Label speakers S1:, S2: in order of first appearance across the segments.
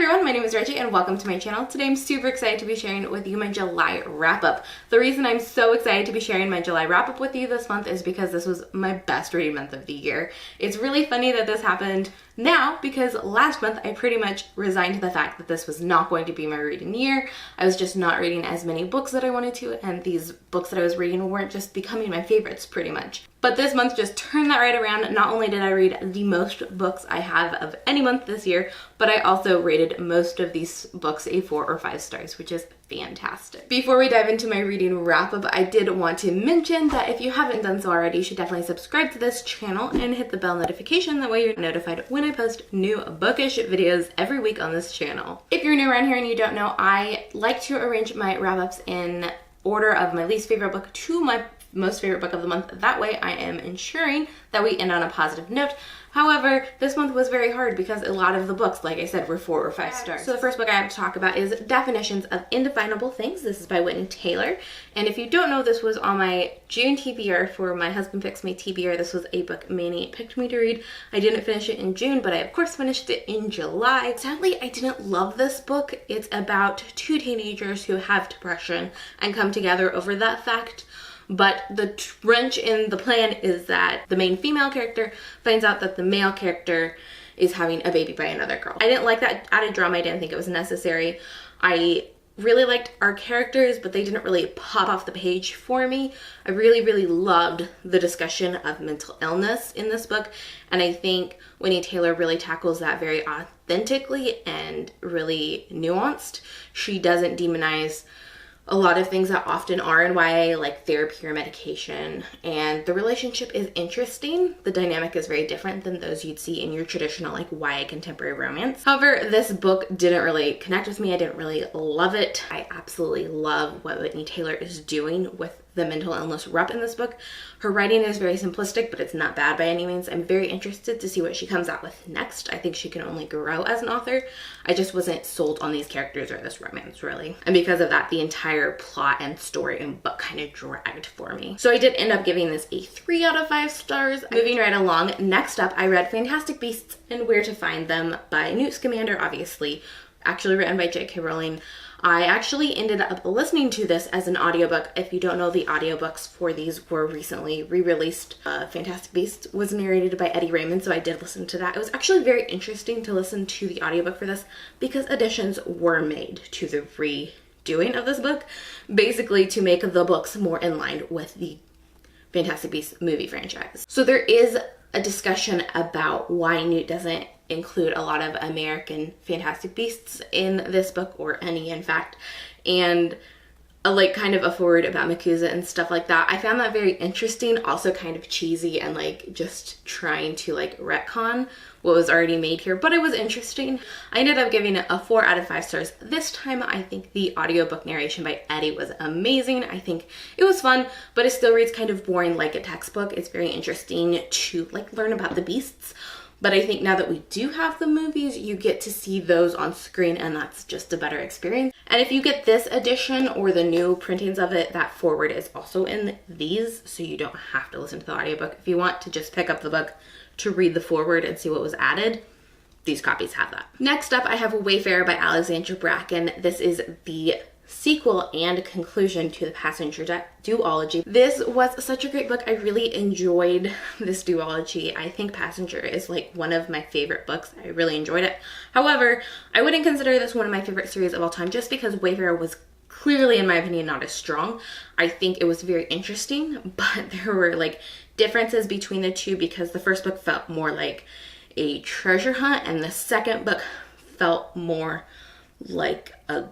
S1: everyone, my name is Reggie and welcome to my channel. Today I'm super excited to be sharing with you my July wrap-up. The reason I'm so excited to be sharing my July wrap-up with you this month is because this was my best reading month of the year. It's really funny that this happened now because last month I pretty much resigned to the fact that this was not going to be my reading year. I was just not reading as many books that I wanted to, and these books that I was reading weren't just becoming my favorites pretty much. But this month just turned that right around. Not only did I read the most books I have of any month this year, but I also rated most of these books a 4 or 5 stars, which is fantastic. Before we dive into my reading wrap-up, I did want to mention that if you haven't done so already, you should definitely subscribe to this channel and hit the bell notification. That way you're notified when I post new bookish videos every week on this channel. If you're new around here and you don't know, I like to arrange my wrap-ups in order of my least favorite book to my most favorite book of the month. That way I am ensuring that we end on a positive note. However, this month was very hard because a lot of the books, like I said, were 4 or 5 stars. So the first book I have to talk about is Definitions of Indefinable Things. This is by Whitney Taylor. And if you don't know, this was on my June TBR for My Husband Picks Me TBR. This was a book Manny picked me to read. I didn't finish it in June, but I of course finished it in July. Sadly, I didn't love this book. It's about 2 teenagers who have depression and come together over that fact. But the wrench in the plan is that the main female character finds out that the male character is having a baby by another girl. I didn't like that added drama. I didn't think it was necessary. I really liked our characters, but they didn't really pop off the page for me. I really loved the discussion of mental illness in this book, and I think Whitney Taylor really tackles that very authentically and really nuanced. She doesn't demonize a lot of things that often are in YA, like therapy or medication, and the relationship is interesting. The dynamic is very different than those you'd see in your traditional like YA contemporary romance. However, this book didn't really connect with me. I didn't really love it. I absolutely love what Whitney Taylor is doing with the mental illness rep in this book. Her writing is very simplistic, but it's not bad by any means. I'm very interested to see what she comes out with next. I think she can only grow as an author. I just wasn't sold on these characters or this romance, really. And because of that, the entire plot and story and book kind of dragged for me. So I did end up giving this a 3 out of 5 stars. Moving right along, next up, I read Fantastic Beasts and Where to Find Them by Newt Scamander, obviously, actually written by J.K. Rowling. I actually ended up listening to this as an audiobook. If you don't know, the audiobooks for these were recently re-released. Fantastic Beasts was narrated by Eddie Raymond, so I did listen to that. It was actually very interesting to listen to the audiobook for this because additions were made to the redoing of this book, basically to make the books more in line with the Fantastic Beasts movie franchise. So there is a discussion about why Newt doesn't include a lot of American Fantastic Beasts in this book, or any in fact, and like kind of a forward about MACUSA and stuff like that. I found that very interesting, also kind of cheesy and like just trying to like retcon what was already made here, but it was interesting. I ended up giving it a 4 out of 5 stars. This time I think the audiobook narration by Eddie was amazing. I think it was fun, but it still reads kind of boring like a textbook. It's very interesting to like learn about the beasts. But I think now that we do have the movies, you get to see those on screen, and that's just a better experience. And if you get this edition or the new printings of it, that forward is also in these, so you don't have to listen to the audiobook. If you want to just pick up the book to read the forward and see what was added, these copies have that. Next up, I have Wayfarer by Alexandra Bracken. This is the sequel and conclusion to the Passenger duology. This was such a great book. I really enjoyed this duology. I think Passenger is like one of my favorite books. I really enjoyed it. However, I wouldn't consider this one of my favorite series of all time just because Wayfarer was clearly, in my opinion, not as strong. I think it was very interesting, but there were like differences between the two because the first book felt more like a treasure hunt and the second book felt more like a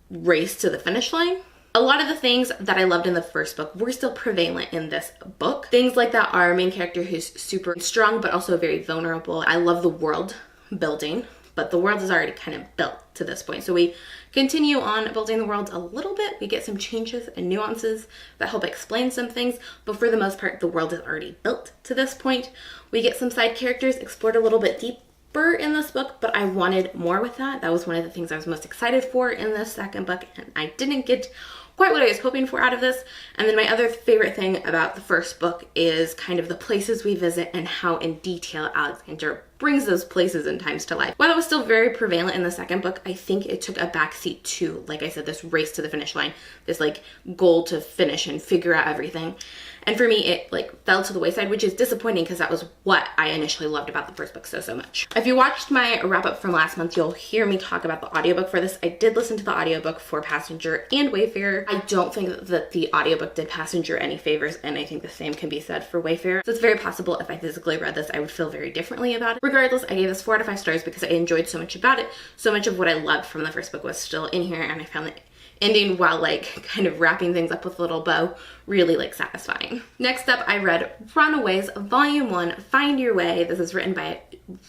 S1: race to the finish line. A lot of the things that I loved in the first book were still prevalent in this book. Things like that our main character who's super strong but also very vulnerable. I love the world building, but the world is already kind of built to this point. So we continue on building the world a little bit. We get some changes and nuances that help explain some things, but for the most part, the world is already built to this point. We get some side characters explored a little bit deeper in this book, but I wanted more with that. That was one of the things I was most excited for in this second book, and I didn't get quite what I was hoping for out of this. And then my other favorite thing about the first book is kind of the places we visit and how in detail Alexandra brings those places and times to life. While it was still very prevalent in the second book, I think it took a backseat to, like I said, this race to the finish line, this like goal to finish and figure out everything. And for me, it like fell to the wayside, which is disappointing because that was what I initially loved about the first book so much. If you watched my wrap up from last month, you'll hear me talk about the audiobook for this. I did listen to the audiobook for Passenger and Wayfarer. I don't think that the audiobook did Passenger any favors, and I think the same can be said for Wayfarer. So it's very possible if I physically read this, I would feel very differently about it. Regardless, I gave this 4 out of 5 stars because I enjoyed so much about it. So much of what I loved from the first book was still in here, and I found the ending, while like kind of wrapping things up with a little bow, really like satisfying. Next up, I read Runaways Volume 1, Find Your Way. This is written by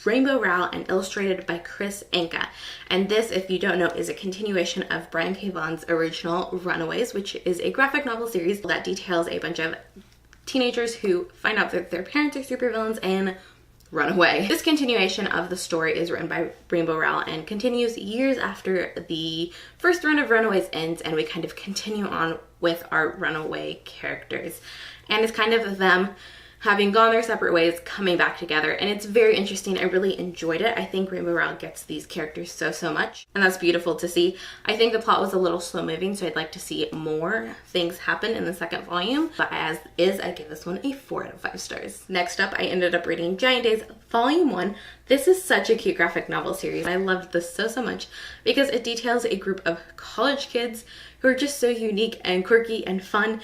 S1: Rainbow Rowell and illustrated by Chris Anka. And this, if you don't know, is a continuation of Brian K. Vaughan's original Runaways, which is a graphic novel series that details a bunch of teenagers who find out that their parents are supervillains and run away. This continuation of the story is written by Rainbow Rowell and continues years after the first run of Runaways ends, and we kind of continue on with our runaway characters. And it's kind of them having gone their separate ways, coming back together, and it's very interesting. I really enjoyed it. I think Rainbow Rowell gets these characters so much, and that's beautiful to see. I think the plot was a little slow moving, so I'd like to see more things happen in the second volume, but as is, I give this one a 4 out of 5 stars. Next up, I ended up reading Giant Days Volume 1. This is such a cute graphic novel series. I loved this so much because it details a group of college kids who are just so unique and quirky and fun,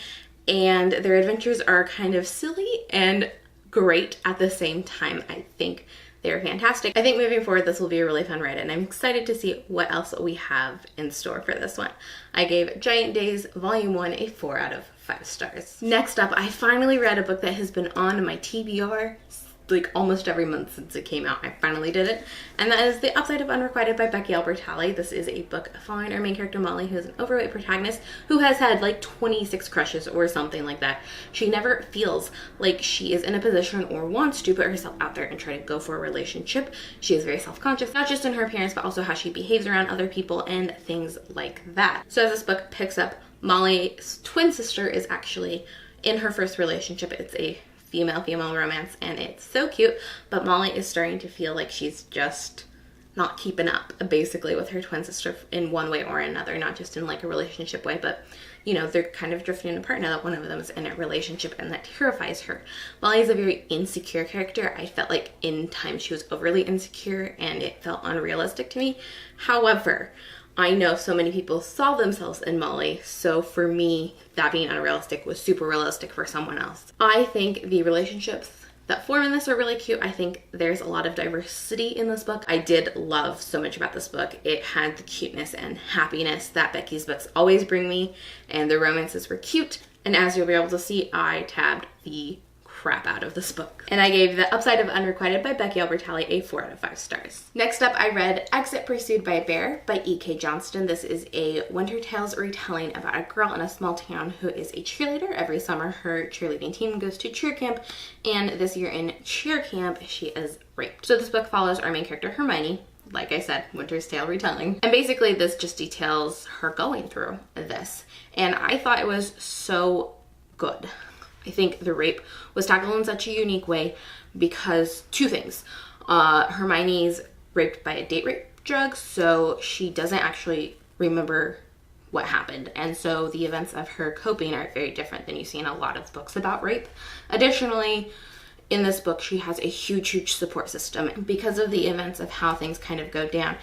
S1: and their adventures are kind of silly and great at the same time. I think they're fantastic. I think moving forward, this will be a really fun read, and I'm excited to see what else we have in store for this one. I gave Giant Days Volume 1 a 4 out of 5 stars. Next up, I finally read a book that has been on my TBR like almost every month since it came out. I finally did it, and that is The Upside of Unrequited by Becky Albertalli. This is a book following our main character Molly, who is an overweight protagonist who has had like 26 crushes or something like that. She never feels like she is in a position or wants to put herself out there and try to go for a relationship. She is very self-conscious, not just in her appearance, but also how she behaves around other people and things like that. So as this book picks up, Molly's twin sister is actually in her first relationship. It's a female romance, and it's so cute, but Molly is starting to feel like she's just not keeping up basically with her twin sister in one way or another, not just in like a relationship way, but you know, they're kind of drifting apart now that one of them is in a relationship, and that terrifies her. Molly is a very insecure character. I felt like in times she was overly insecure and it felt unrealistic to me. However, I know so many people saw themselves in Molly, so for me, that being unrealistic was super realistic for someone else. I think the relationships that form in this are really cute. I think there's a lot of diversity in this book. I did love so much about this book. It had the cuteness and happiness that Becky's books always bring me, and the romances were cute, and as you'll be able to see, I tabbed the crap out of this book. And I gave The Upside of Unrequited by Becky Albertalli a 4 out of 5 stars. Next up, I read Exit Pursued by a Bear by E.K. Johnston. This is a Winter Tales retelling about a girl in a small town who is a cheerleader. Every summer, her cheerleading team goes to cheer camp, and this year in cheer camp, she is raped. So this book follows our main character, Hermione, like I said, Winter's Tale retelling. And basically this just details her going through this. And I thought it was so good. I think the rape was tackled in such a unique way because two things. Hermione's raped by a date rape drug, so she doesn't actually remember what happened. And so the events of her coping are very different than you see in a lot of books about rape. Additionally, in this book, she has a huge support system. Because of the events of how things kind of go down,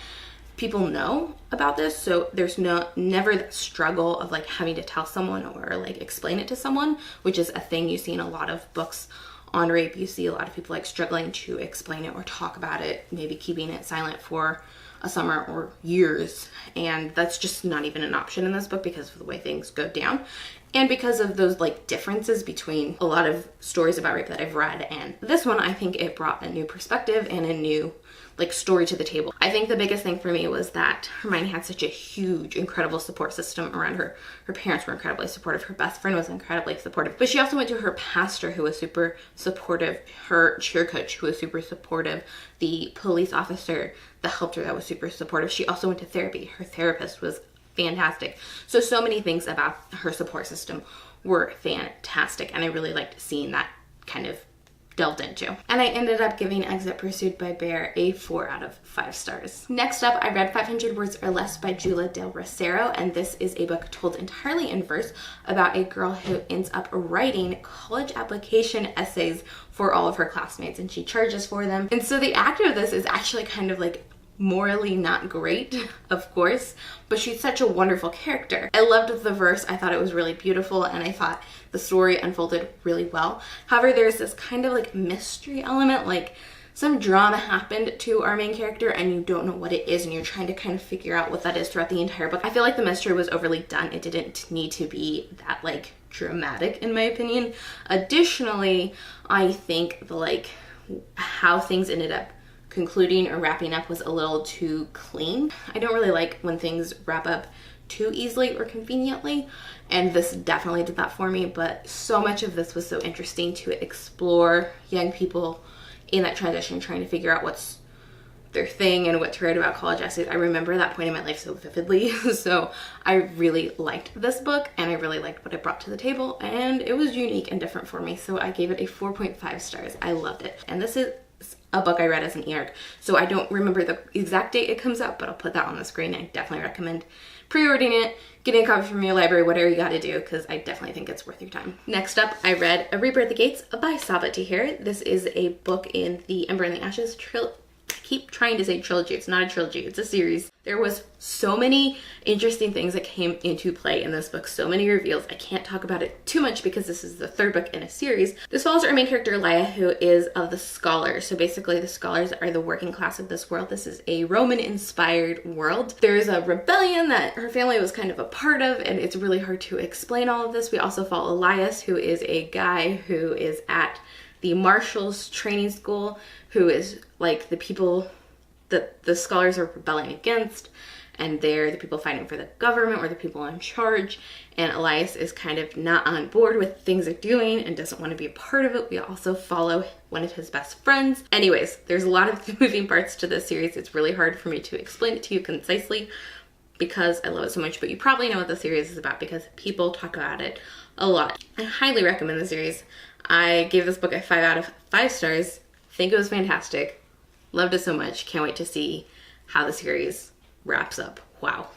S1: people know about this, so there's never that struggle of like having to tell someone or like explain it to someone, which is a thing you see in a lot of books on rape. You see a lot of people like struggling to explain it or talk about it, maybe keeping it silent for a summer or years, and that's just not even an option in this book because of the way things go down. And because of those like differences between a lot of stories about rape that I've read and this one, I think it brought a new perspective and a new like story to the table. I think the biggest thing for me was that Hermione had such a huge, incredible support system around her. Her parents were incredibly supportive. Her best friend was incredibly supportive. But she also went to her pastor, who was super supportive, her cheer coach, who was super supportive, the police officer that helped her that was super supportive. She also went to therapy. Her therapist was fantastic. So many things about her support system were fantastic, and I really liked seeing that kind of delved into. And I ended up giving Exit Pursued by Bear a 4 out of 5 stars. Next up, I read 500 Words or Less by Jula Del Rosero, and this is a book told entirely in verse about a girl who ends up writing college application essays for all of her classmates, and she charges for them. And so the actor of this is actually kind of like morally not great, of course, but she's such a wonderful character. I loved the verse. I thought it was really beautiful, and I thought the story unfolded really well. However, there's this kind of like mystery element, like some drama happened to our main character and you don't know what it is, and you're trying to kind of figure out what that is throughout the entire book. I feel like the mystery was overly done. It didn't need to be that like dramatic, in my opinion. Additionally, I think the like how things ended up concluding or wrapping up was a little too clean. I don't really like when things wrap up too easily or conveniently, and this definitely did that for me. But so much of this was so interesting to explore young people in that transition, trying to figure out what's their thing and what to write about college essays. I remember that point in my life so vividly. So I really liked this book, and I really liked what it brought to the table, and it was unique and different for me. So I gave it a 4.5 stars. I loved it. And this is a book I read as an e-arc, so I don't remember the exact date it comes out, but I'll put that on the screen. I definitely recommend pre-ordering it, getting a copy from your library, whatever you gotta do, because I definitely think it's worth your time. Next up, I read A Reaper at the Gates by Sabaa Tahir. This is a book in the Ember and the Ashes trilogy. I keep trying to say trilogy. It's not a trilogy, it's a series. There was so many interesting things that came into play in this book, so many reveals. I can't talk about it too much because this is the third book in a series. This follows our main character, Laia, who is of the Scholars. So basically the Scholars are the working class of this world. This is a Roman-inspired world. There's a rebellion that her family was kind of a part of, and it's really hard to explain all of this. We also follow Elias, who is a guy who is at the Marshals training school, who is like the people that the Scholars are rebelling against, and they're the people fighting for the government or the people in charge. And Elias is kind of not on board with things they're doing and doesn't want to be a part of it. We also follow one of his best friends. Anyways, there's a lot of moving parts to this series. It's really hard for me to explain it to you concisely because I love it so much, but you probably know what the series is about because people talk about it a lot. I highly recommend the series. I gave this book a 5 out of 5 stars. Think it was fantastic. Loved it so much. Can't wait to see how the series wraps up. Wow.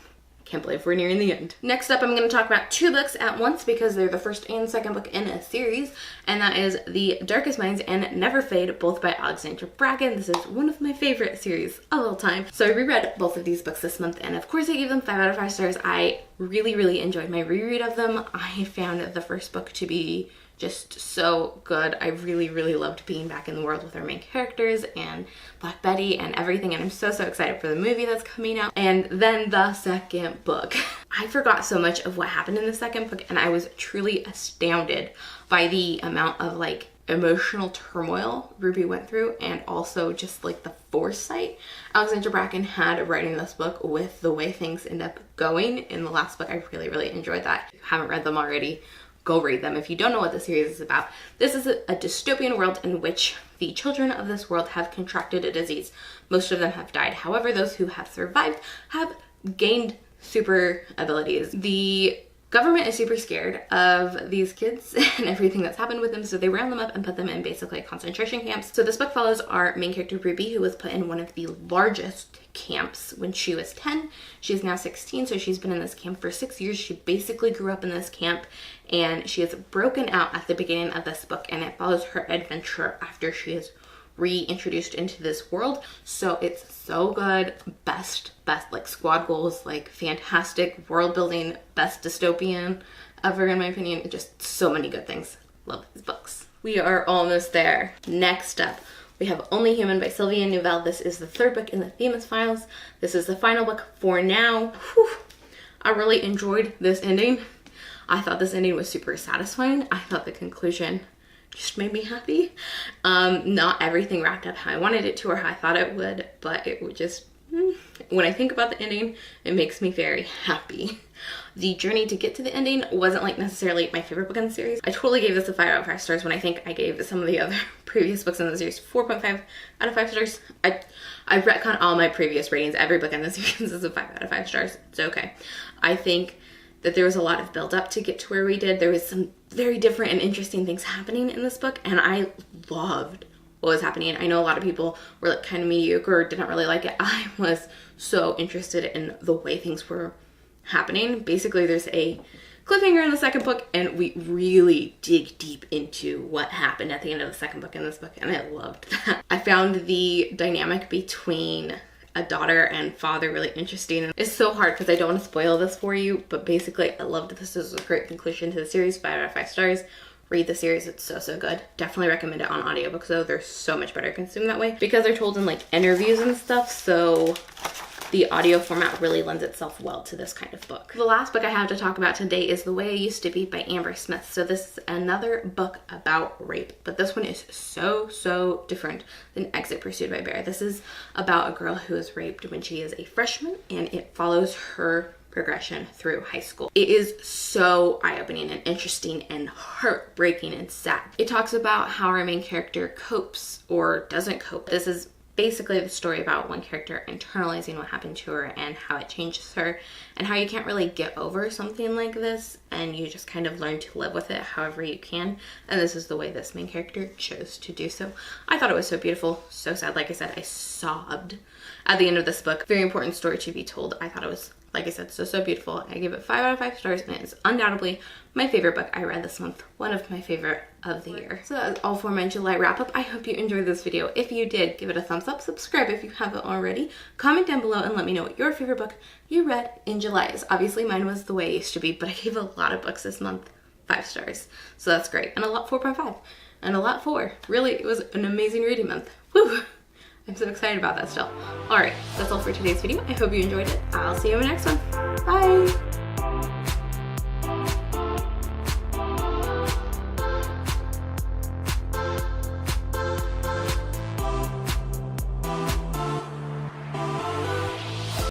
S1: Can't believe we're nearing the end. Next up, I'm going to talk about 2 books at once because they're the first and second book in a series, and that is The Darkest Minds and Never Fade, both by Alexandra Bracken. This is one of my favorite series of all time. So I reread both of these books this month, and of course I gave them 5 out of 5 stars. I really enjoyed my reread of them. I found the first book to be just so good. I really loved being back in the world with our main characters and Black Betty and everything, and I'm so excited for the movie that's coming out. And then the second book. I forgot so much of what happened in the second book, and I was truly astounded by the amount of like emotional turmoil Ruby went through, and also just like the foresight Alexandra Bracken had writing this book with the way things end up going in the last book. I really enjoyed that. If you haven't read them already, go read them. If you don't know what the series is about, this is a dystopian world in which the children of this world have contracted a disease. Most of them have died. However, those who have survived have gained super abilities. The government is super scared of these kids and everything that's happened with them, so they round them up and put them in basically concentration camps. So this book follows our main character Ruby, who was put in one of the largest camps when she was 10. She's now 16, so she's been in this camp for 6 years. She basically grew up in this camp, and she is broken out at the beginning of this book, and it follows her adventure after she is reintroduced into this world. So it's so good. Best like squad goals, like fantastic world building, best dystopian ever in my opinion. Just so many good things. Love these books. We are almost there. Next up, we have Only Human by Sylvia Nouvelle. This is the third book in the Themis Files. This is the final book for now. Whew. I really enjoyed this ending. I thought this ending was super satisfying. I thought the conclusion just made me happy. Not everything wrapped up how I wanted it to or how I thought it would, but it would just, when I think about the ending, it makes me very happy. The journey to get to the ending wasn't like necessarily my favorite book in the series. I totally gave this a 5 out of 5 stars when I think I gave some of the other previous books in the series 4.5 out of 5 stars. I retcon all my previous ratings. Every book in the series is a 5 out of 5 stars. It's okay. I think that there was a lot of build up to get to where we did. There was some very different and interesting things happening in this book, and I loved what was happening. I know a lot of people were like kind of mediocre or didn't really like it. I was so interested in the way things were happening. Basically, there's a cliffhanger in the second book, and we really dig deep into what happened at the end of the second book in this book, and I loved that. I found the dynamic between a daughter and father really interesting. It's so hard because I don't want to spoil this for you, but basically I loved this. This was a great conclusion to the series. 5 out of 5 stars. Read the series, it's so good. Definitely recommend it on audiobooks though. They're so much better consumed that way because they're told in like interviews and stuff, so the audio format really lends itself well to this kind of book. The last book I have to talk about today is The Way I Used to Be by Amber Smith. So this is another book about rape, but this one is so different than Exit Pursued by Bear. This is about a girl who is raped when she is a freshman, and it follows her progression through high school. It is so eye-opening and interesting and heartbreaking and sad. It talks about how our main character copes or doesn't cope. This is basically the story about one character internalizing what happened to her and how it changes her, and how you can't really get over something like this and you just kind of learn to live with it however you can, and this is the way this main character chose to do so. I thought it was so beautiful, so sad. Like I said, I sobbed at the end of this book. Very important story to be told. I thought it was, like I said, so beautiful. I give it 5 out of 5 stars, and it is undoubtedly my favorite book I read this month. One of my favorite of the year. So that is all for my July wrap up. I hope you enjoyed this video. If you did, give it a thumbs up, subscribe if you haven't already, comment down below and let me know what your favorite book you read in July is. Obviously mine was The Way I Used to Be, but I gave a lot of books this month 5 stars. So that's great. And a lot 4.5 and a lot 4. Really, it was an amazing reading month. Woo! I'm so excited about that still. Alright, that's all for today's video. I hope you enjoyed it. I'll see you in the next one. Bye!